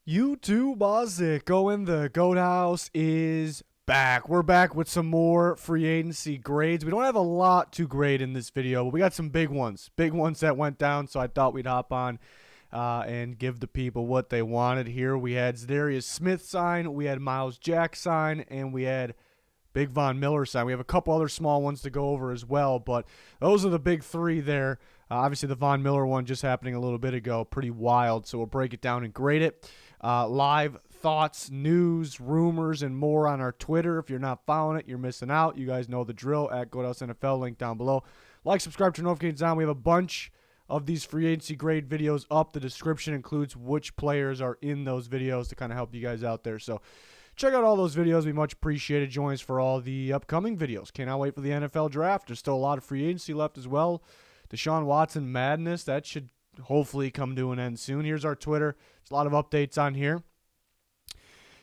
YouTube Mazik going the Goat House is back. We're back with some more free agency grades. We don't have a lot to grade in this video, but we got some big ones that went down, so I thought we'd hop on and give the people what they wanted here. We had Za'Darius Smith sign, we had Myles Jack sign, and we had Big Von Miller sign. We have a couple other small ones to go over as well, but those are the big three there. Obviously, the Von Miller one just happening a little bit ago, pretty wild, so we'll break it down and grade it. Live thoughts, news, rumors, and more on our Twitter. If you're not following it, you're missing out. You guys know the drill at GoatHouse NFL, link down below. Like, subscribe, turn notifications on. We have a bunch of these free agency grade videos up. The description includes which players are in those videos to kind of help you guys out there. So check out all those videos. We much appreciated. Join us for all the upcoming videos. Cannot wait for the NFL draft. There's still a lot of free agency left as well. Deshaun Watson madness, that should hopefully come to an end soon. Here's our Twitter. There's a lot of updates on here.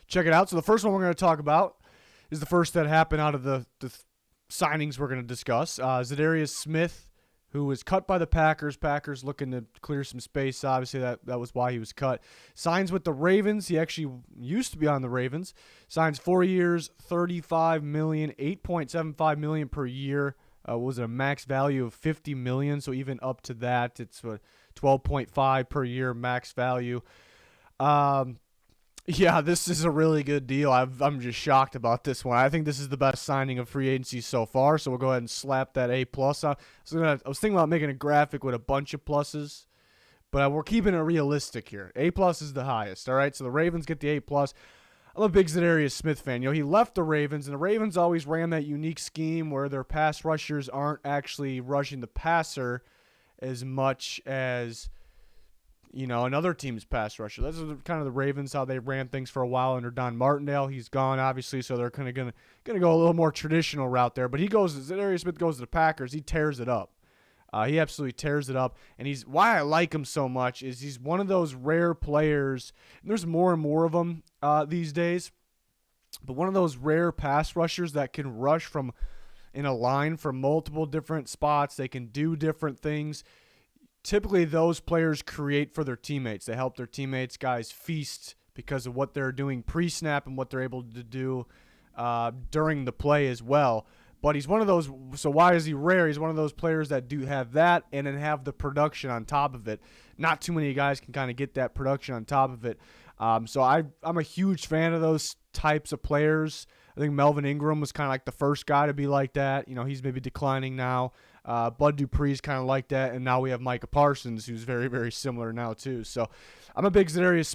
Check it out. So the first one we're going to talk about is the first that happened out of the signings we're going to discuss. Za'Darius Smith, who was cut by the Packers. Packers looking to clear some space. Obviously, that was why he was cut. Signs with the Ravens. He actually used to be on the Ravens. Signs 4 years, $35 million, $8.75 million per year. Was a max value of $50 million, so even up to that, it's a 12.5 per year max value. Yeah, this is a really good deal. I'm just shocked about this one. I think this is the best signing of free agency so far, so we'll go ahead and slap that A+ on. I was thinking about making a graphic with a bunch of pluses, but we're keeping it realistic here. A+ is the highest, all right? So the Ravens get the A+. I'm a big Za'Darius Smith fan. He left the Ravens, and the Ravens always ran that unique scheme where their pass rushers aren't actually rushing the passer as much as, another team's pass rusher. That's kind of the Ravens, how they ran things for a while under Don Martindale. He's gone, obviously, so they're kind of gonna go a little more traditional route there. But Za'Darius Smith goes to the Packers. He tears it up. He absolutely tears it up, and why I like him so much is he's one of those rare players, and there's more and more of them these days, but one of those rare pass rushers that can rush from in a line from multiple different spots. They can do different things. Typically, those players create for their teammates. They help their teammates, guys, feast because of what they're doing pre-snap and what they're able to do during the play as well. But he's one of those, so why is he rare? He's one of those players that do have that and then have the production on top of it. Not too many guys can kind of get that production on top of it. So I'm a huge fan of those types of players. I think Melvin Ingram was kind of like the first guy to be like that. He's maybe declining now. Bud Dupree's kind of like that, and now we have Micah Parsons, who's very, very similar now too. So I'm a big Za'Darius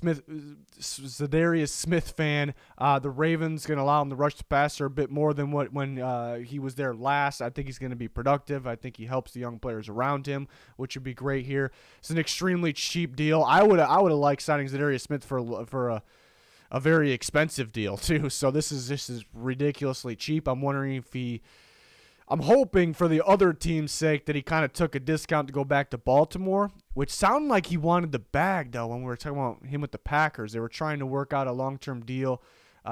Smith fan. The Ravens going to allow him to rush the passer a bit more than when he was there last. I think he's going to be productive. I think he helps the young players around him, which would be great here. It's an extremely cheap deal. I would have liked signing Za'Darius Smith for a very expensive deal too. So this is ridiculously cheap. I'm wondering if I'm hoping for the other team's sake that he kind of took a discount to go back to Baltimore, which sounded like he wanted the bag, though, when we were talking about him with the Packers. They were trying to work out a long-term deal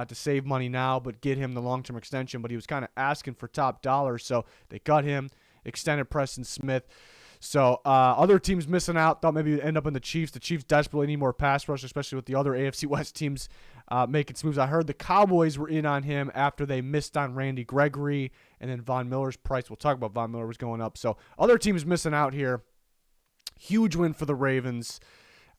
to save money now but get him the long-term extension, but he was kind of asking for top dollar, so they cut him, extended Preston Smith. So other teams missing out. Thought maybe he'd end up in the Chiefs. The Chiefs desperately need more pass rush, especially with the other AFC West teams making moves. I heard the Cowboys were in on him after they missed on Randy Gregory, and then Von Miller's price. We'll talk about Von Miller was going up. So other teams missing out here. Huge win for the Ravens.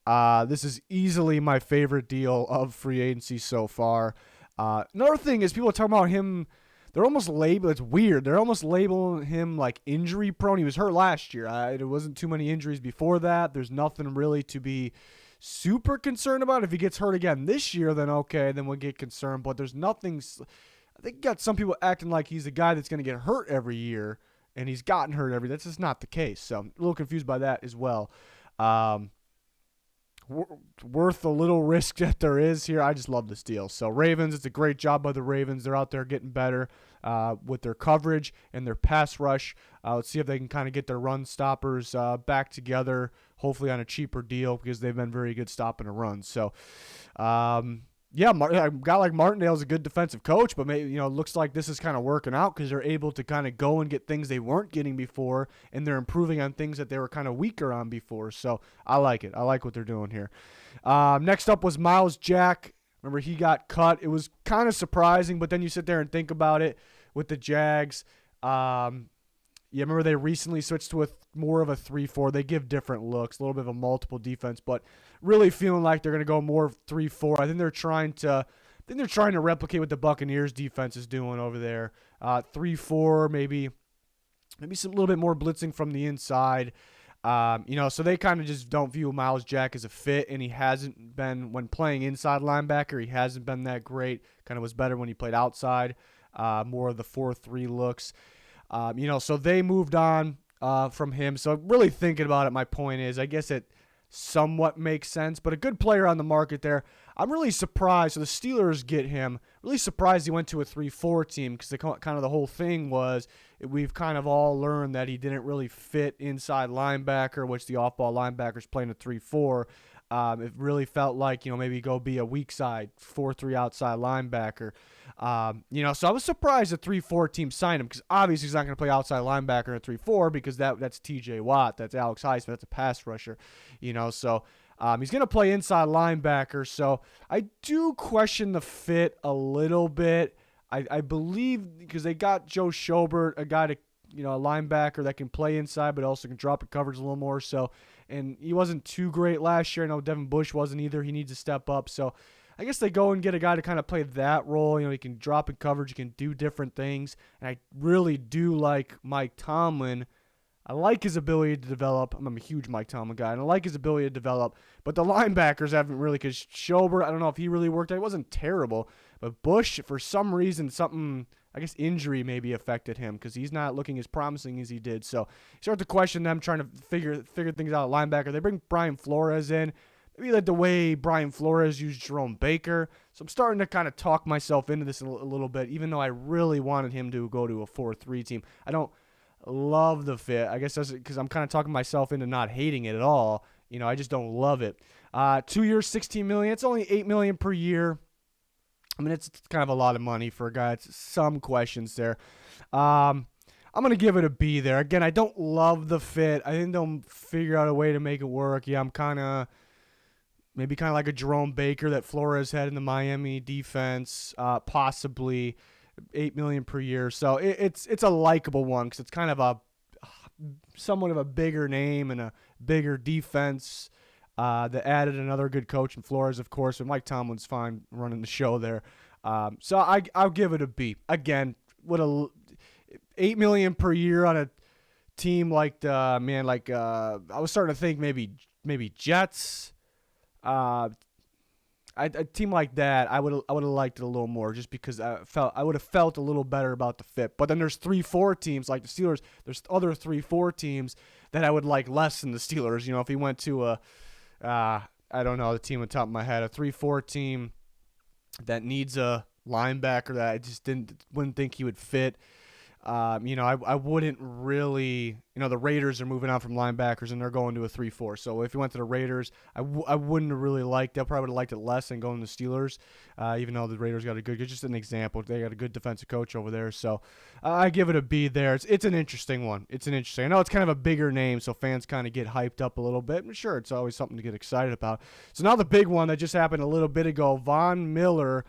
This is easily my favorite deal of free agency so far. Another thing is people are talking about him. They're almost labeled. It's weird. They're almost labeling him like injury prone. He was hurt last year. There wasn't too many injuries before that. There's nothing really to be super concerned about. If he gets hurt again this year, then okay, then we'll get concerned. But there's nothing. I think you got some people acting like he's a guy that's going to get hurt every year, and he's gotten hurt every. That's just not the case. So I'm a little confused by that as well. Worth the little risk that there is here. I just love this deal. So Ravens, it's a great job by the Ravens. They're out there getting better with their coverage and their pass rush. Let's see if they can kind of get their run stoppers back together, hopefully on a cheaper deal because they've been very good stopping a run. So, Yeah, a guy like Martindale's a good defensive coach, but maybe, it looks like this is kind of working out because they're able to kind of go and get things they weren't getting before, and they're improving on things that they were kind of weaker on before. So I like it. I like what they're doing here. Next up was Myles Jack. Remember, he got cut. It was kind of surprising, but then you sit there and think about it with the Jags. Remember they recently switched to more of a 3-4. They give different looks, a little bit of a multiple defense, but really feeling like they're going to go more 3-4. I think they're trying to replicate what the Buccaneers defense is doing over there. 3-4, maybe some little bit more blitzing from the inside. So they kind of just don't view Myles Jack as a fit, and he hasn't been when playing inside linebacker. He hasn't been that great. Kind of was better when he played outside, more of the 4-3 looks. So they moved on from him. So really thinking about it, my point is, I guess it somewhat makes sense, but a good player on the market there. I'm really surprised. So the Steelers get him. Really surprised he went to a 3-4 team because kind of the whole thing was we've kind of all learned that he didn't really fit inside linebacker, which the off-ball linebackers playing a 3-4. It really felt like, maybe go be a weak side 4-3 outside linebacker. So I was surprised the 3-4 team signed him because obviously he's not going to play outside linebacker in a 3-4 because that's TJ Watt, that's Alex Highsmith, that's a pass rusher, so he's going to play inside linebacker. So I do question the fit a little bit. I believe because they got Joe Schobert, a guy to, a linebacker that can play inside but also can drop in coverage a little more. So, and he wasn't too great last year. I know Devin Bush wasn't either. He needs to step up. So I guess they go and get a guy to kind of play that role. He can drop in coverage. He can do different things. And I really do like Mike Tomlin. I like his ability to develop. I'm a huge Mike Tomlin guy, and I like his ability to develop. But the linebackers haven't really, because Schobert, I don't know if he really worked out. It wasn't terrible. But Bush, for some reason, I guess injury maybe affected him because he's not looking as promising as he did. So you start to question them trying to figure things out at linebacker. They bring Brian Flores in. Maybe like the way Brian Flores used Jerome Baker. So I'm starting to kind of talk myself into this a little bit, even though I really wanted him to go to a 4-3 team. I don't love the fit. I guess that's because I'm kind of talking myself into not hating it at all. I just don't love it. 2 years, $16 million. It's only $8 million per year. I mean, it's kind of a lot of money for a guy. It's some questions there. I'm going to give it a B there. Again, I don't love the fit. I think they'll figure out a way to make it work. Yeah, I'm kind of like a Jerome Baker that Flores had in the Miami defense, possibly $8 million per year. So it's a likable one because it's kind of somewhat of a bigger name and a bigger defense that added another good coach in Flores, of course, and Mike Tomlin's fine running the show there. So I'll give it a B. Again, what $8 million per year on a team like I was starting to think maybe Jets. A team like that, I would have liked it a little more just because I would have felt a little better about the fit. But then there's 3-4 teams like the Steelers. There's other 3-4 teams that I would like less than the Steelers. If he went to I don't know the team on top of my head, a 3-4 team that needs a linebacker that I just wouldn't think he would fit. I wouldn't really, the Raiders are moving on from linebackers and they're going to a 3-4. So if you went to the Raiders, I wouldn't have really liked it. I probably would have liked it less than going to the Steelers, even though the Raiders got just an example. They got a good defensive coach over there. So I give it a B there. It's an interesting one. I know it's kind of a bigger name, so fans kind of get hyped up a little bit. But sure, it's always something to get excited about. So now the big one that just happened a little bit ago, Von Miller.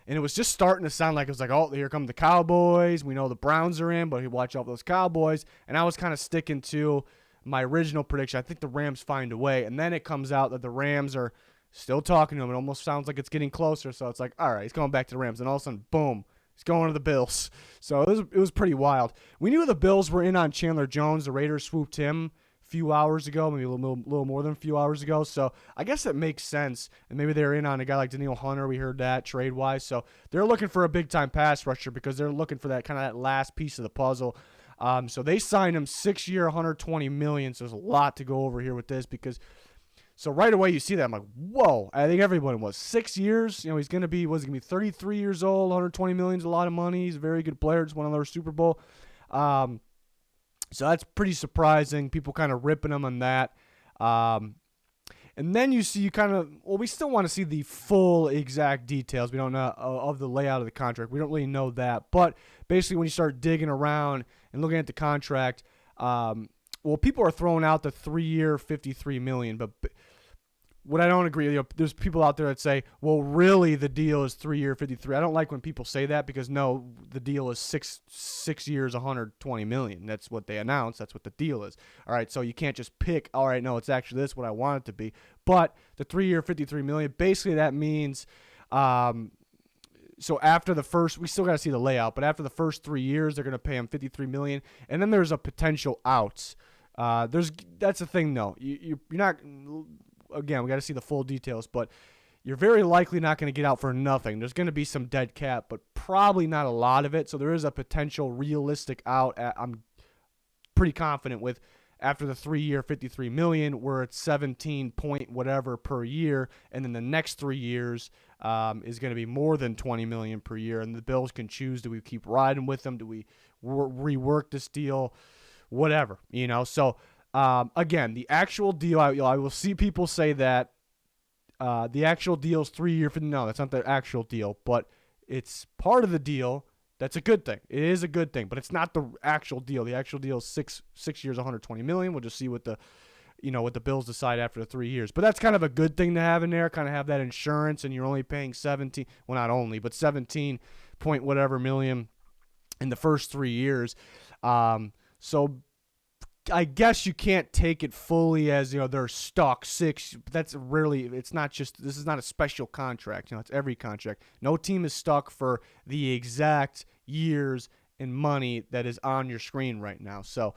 And it was just starting to sound like it was like, oh, here come the Cowboys. We know the Browns are in, but you watch out for those Cowboys. And I was kind of sticking to my original prediction. I think the Rams find a way. And then it comes out that the Rams are still talking to him. It almost sounds like it's getting closer. So it's like, all right, he's going back to the Rams. And all of a sudden, boom, he's going to the Bills. So it was pretty wild. We knew the Bills were in on Chandler Jones. The Raiders swooped him few hours ago, maybe a little more than a few hours ago. So I guess it makes sense. And maybe they're in on a guy like Danielle Hunter. We heard that trade-wise. So they're looking for a big-time pass rusher because they're looking for that kind of that last piece of the puzzle. So they signed him 6-year, $120 million. So there's a lot to go over here with this because so right away you see that. I'm like, whoa. I think everyone was 6 years. He's going to be, 33 years old. $120 million is a lot of money. He's a very good player. Just won another Super Bowl. So that's pretty surprising. People kind of ripping him on that. And then you kind of, well, we still want to see the full exact details. We don't know of the layout of the contract. We don't really know that. But basically, when you start digging around and looking at the contract, well, people are throwing out the 3-year, $53 million. But what I don't agree, there's people out there that say, well, really the deal is 3-year, 53. I don't like when people say that because no, the deal is six years, 120 million. That's what they announced. That's what the deal is. All right, so you can't just pick, all right, no, it's actually this, what I want it to be. But the 3-year, 53 million, basically that means, so after the first, we still got to see the layout, but after the first 3 years, they're going to pay him 53 million, and then there's a potential out. That's the thing though. You're not. Again, we got to see the full details, but you're very likely not going to get out for nothing. There's going to be some dead cap, but probably not a lot of it. So there is a potential realistic out. I'm pretty confident with after the 3-year, $53 million, we're at 17 point whatever per year, and then the next 3 years is going to be more than 20 million per year. And the Bills can choose: do we keep riding with them? Do we rework this deal? Whatever, So. Again, the actual deal, I will see people say that the actual deal is 3 year. No, that's not the actual deal, but it's part of the deal. That's a good thing. It is a good thing, but it's not the actual deal. The actual deal is six years, 120 million. We'll just see what the Bills decide after the 3 years. But that's kind of a good thing to have in there. Kind of have that insurance, and you're only paying 17. Well, not only, but 17 point whatever million in the first 3 years. So. I guess you can't take it fully as, they're stuck 6. That's rarely, it's not just, this is not a special contract. It's every contract. No team is stuck for the exact years and money that is on your screen right now. So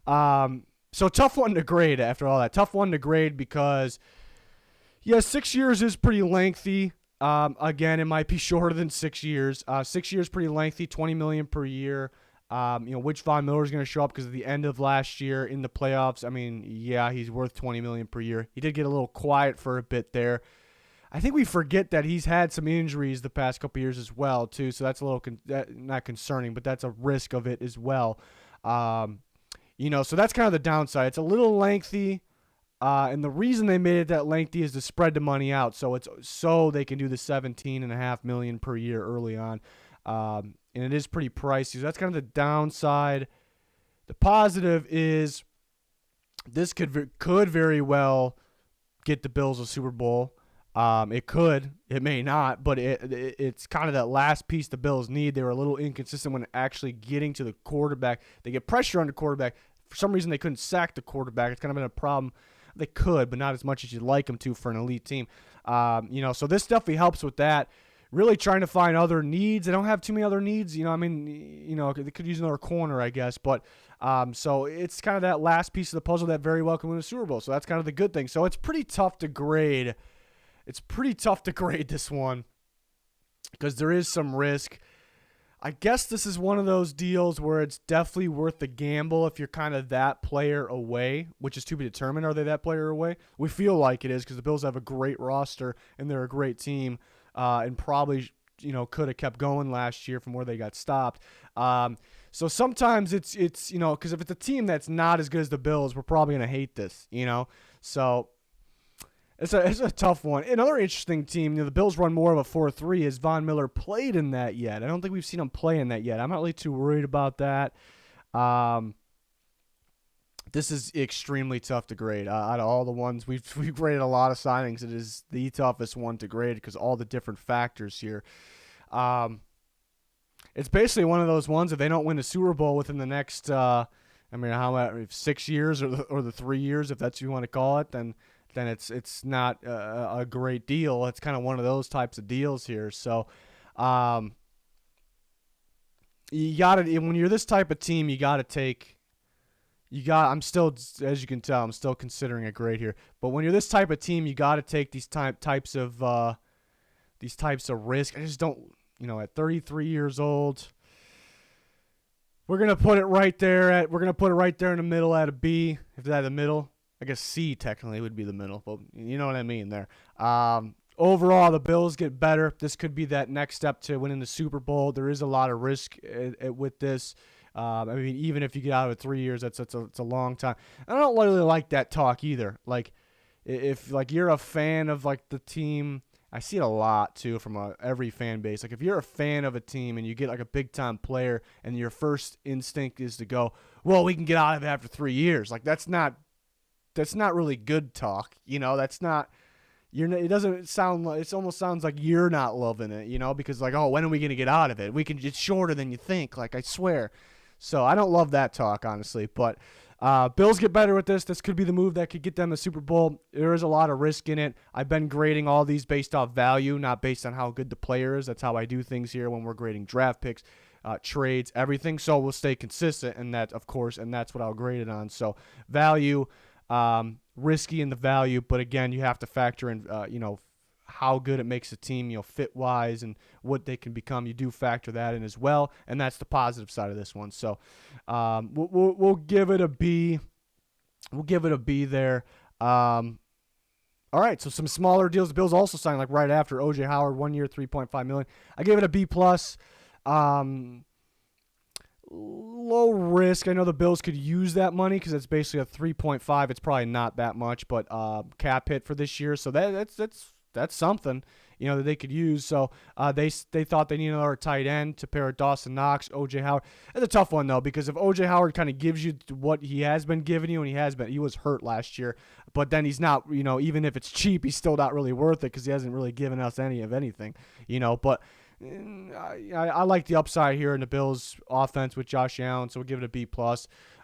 tough one to grade after all that. Tough one to grade because, 6 years is pretty lengthy. Again, it might be shorter than 6 years. 6 years pretty lengthy, 20 million per year. Which Von Miller is going to show up because at the end of last year in the playoffs, I mean, he's worth 20 million per year. He did get a little quiet for a bit there. I think we forget that he's had some injuries the past couple years as well, too. So that's a little not concerning, but that's a risk of it as well. So that's kind of the downside. It's a little lengthy. And the reason they made it that lengthy is to spread the money out. So they can do the 17.5 million per year early on. And it is pretty pricey. So that's kind of the downside. The positive is this could very well get the Bills a Super Bowl. It could. It may not. But it's kind of that last piece the Bills need. They were a little inconsistent when actually getting to the quarterback. They get pressure on the quarterback. For some reason, they couldn't sack the quarterback. It's kind of been a problem. They could, but not as much as you'd like them to for an elite team. So this definitely helps with that. Really trying to find other needs. They don't have too many other needs. They could use another corner, I guess. But so it's kind of that last piece of the puzzle that very well can win a Super Bowl. So that's kind of the good thing. So it's pretty tough to grade. It's pretty tough to grade this one because there is some risk. I guess this is one of those deals where it's definitely worth the gamble if you're kind of that player away, which is to be determined. Are they that player away? We feel like it is because the Bills have a great roster and they're a great team. And probably, could have kept going last year from where they got stopped. So sometimes it's because if it's a team that's not as good as the Bills, we're probably going to hate this, So it's a tough one. Another interesting team, the Bills run more of a 4-3. Has Von Miller played in that yet? I don't think we've seen him play in that yet. I'm not really too worried about that. This is extremely tough to grade. Out of all the ones, we've graded a lot of signings. It is the toughest one to grade because all the different factors here. It's basically one of those ones, if they don't win the Super Bowl within the next, 6 years or the 3 years, if that's what you want to call it, then it's not a great deal. It's kind of one of those types of deals here. So you got to, when you're this type of team, you got to take. I'm still, as you can tell, I'm still considering a grade here. But when you're this type of team, you got to take these types of risk. I just don't, at 33 years old, we're gonna put it right there in the middle at a B. If that's the middle, I guess C technically would be the middle, but you know what I mean there. Overall, the Bills get better. This could be that next step to winning the Super Bowl. There is a lot of risk with this. Even if you get out of it 3 years, it's a long time. I don't really like that talk either. Like, if like you're a fan of like the team, I see it a lot too from every fan base. Like if you're a fan of a team and you get like a big time player and your first instinct is to go, well, we can get out of it after 3 years. Like that's not really good talk. That's not. It doesn't sound like, it almost sounds like you're not loving it, because like, oh, when are we going to get out of it? It's shorter than you think, like I swear. So I don't love that talk, honestly, but Bills get better with this. This could be the move that could get them the Super Bowl. There is a lot of risk in it. I've been grading all these based off value, not based on how good the player is. That's how I do things here when we're grading draft picks, trades, everything. So we'll stay consistent in that, of course, and that's what I'll grade it on. So value, risky in the value, but again, you have to factor in, how good it makes a team, fit-wise and what they can become. You do factor that in as well, and that's the positive side of this one. So we'll give it a B. We'll give it a B there. All right, so some smaller deals. The Bills also signed like right after O.J. Howard, 1 year, $3.5 million. I gave it a B+. Low risk. I know the Bills could use that money because it's basically a 3.5. It's probably not that much, but cap hit for this year. So that's something, that they could use. So they thought they needed another tight end to pair with Dawson Knox, O.J. Howard. It's a tough one, though, because if O.J. Howard kind of gives you what he has been giving you, and he was hurt last year, but then he's not, even if it's cheap, he's still not really worth it because he hasn't really given us any of anything, but I like the upside here in the Bills' offense with Josh Allen, so we'll give it a B+.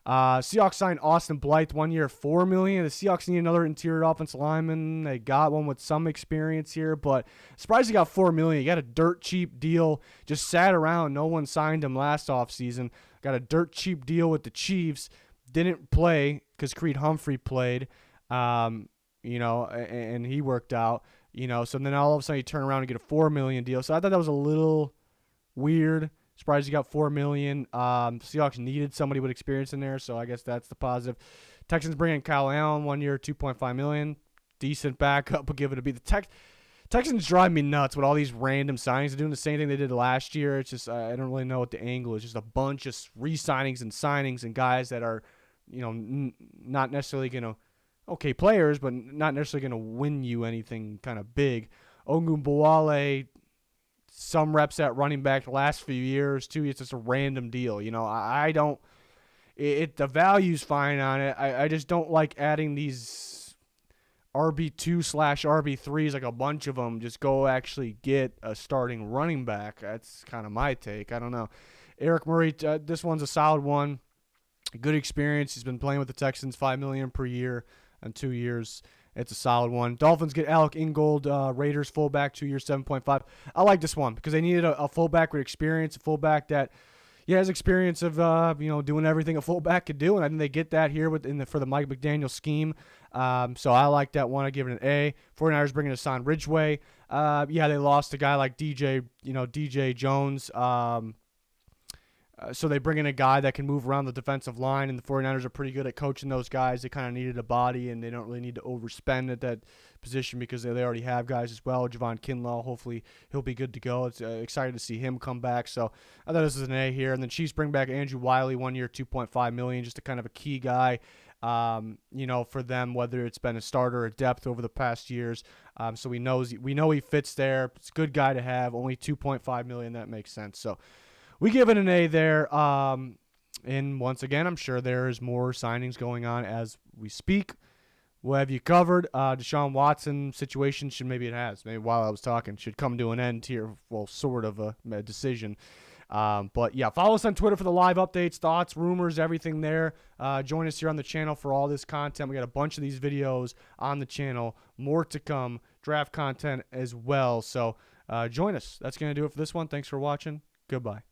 Seahawks signed Austin Blythe, 1 year, $4 million. The Seahawks need another interior offensive lineman. They got one with some experience here, but surprised he got $4 million. He got a dirt cheap deal, just sat around. No one signed him last offseason. Got a dirt cheap deal with the Chiefs. Didn't play because Creed Humphrey played, and he worked out. So then all of a sudden you turn around and get a $4 million deal. So I thought that was a little weird. Surprised you got $4 million. Seahawks needed somebody with experience in there, so I guess that's the positive. Texans bring in Kyle Allen, 1 year, $2.5 million. Decent backup, but give it a B. The Texans drive me nuts with all these random signings. They're doing the same thing they did last year. It's just I don't really know what the angle is. Just a bunch of re-signings and guys that are, not necessarily going to okay players, but not necessarily going to win you anything kind of big. Ogunbowale, some reps at running back the last few years too. It's just a random deal. I don't. The value's fine on it. I just don't like adding these RB2/RB3s, like a bunch of them. Just go actually get a starting running back. That's kind of my take. I don't know. Eric Murray, this one's a solid one. Good experience. He's been playing with the Texans, $5 million per year in 2 years. It's a solid one. Dolphins get Alec Ingold, Raiders fullback, 2 years, 7.5. I like this one because they needed a fullback with experience, a fullback that has experience of doing everything a fullback could do, and I think they get that here for the Mike McDaniel scheme. So I like that one. I give it an A. 49ers bringing Hassan Ridgeway. They lost a guy like DJ Jones. So they bring in a guy that can move around the defensive line, and the 49ers are pretty good at coaching those guys. They kind of needed a body, and they don't really need to overspend at that position because they already have guys as well. Javon Kinlaw, hopefully he'll be good to go. It's excited to see him come back. So I thought this was an A here. And then Chiefs bring back Andrew Wiley, 1 year, $2.5 million, just a kind of a key guy, for them, whether it's been a starter or depth over the past years. So we know he fits there. It's a good guy to have. Only $2.5 million. That makes sense. So we give it an A there. And once again, I'm sure there's more signings going on as we speak. We'll have you covered. Deshaun Watson situation maybe while I was talking, should come to an end here. Well, sort of a decision. But yeah, follow us on Twitter for the live updates, thoughts, rumors, everything there. Join us here on the channel for all this content. We got a bunch of these videos on the channel. More to come. Draft content as well. So join us. That's going to do it for this one. Thanks for watching. Goodbye.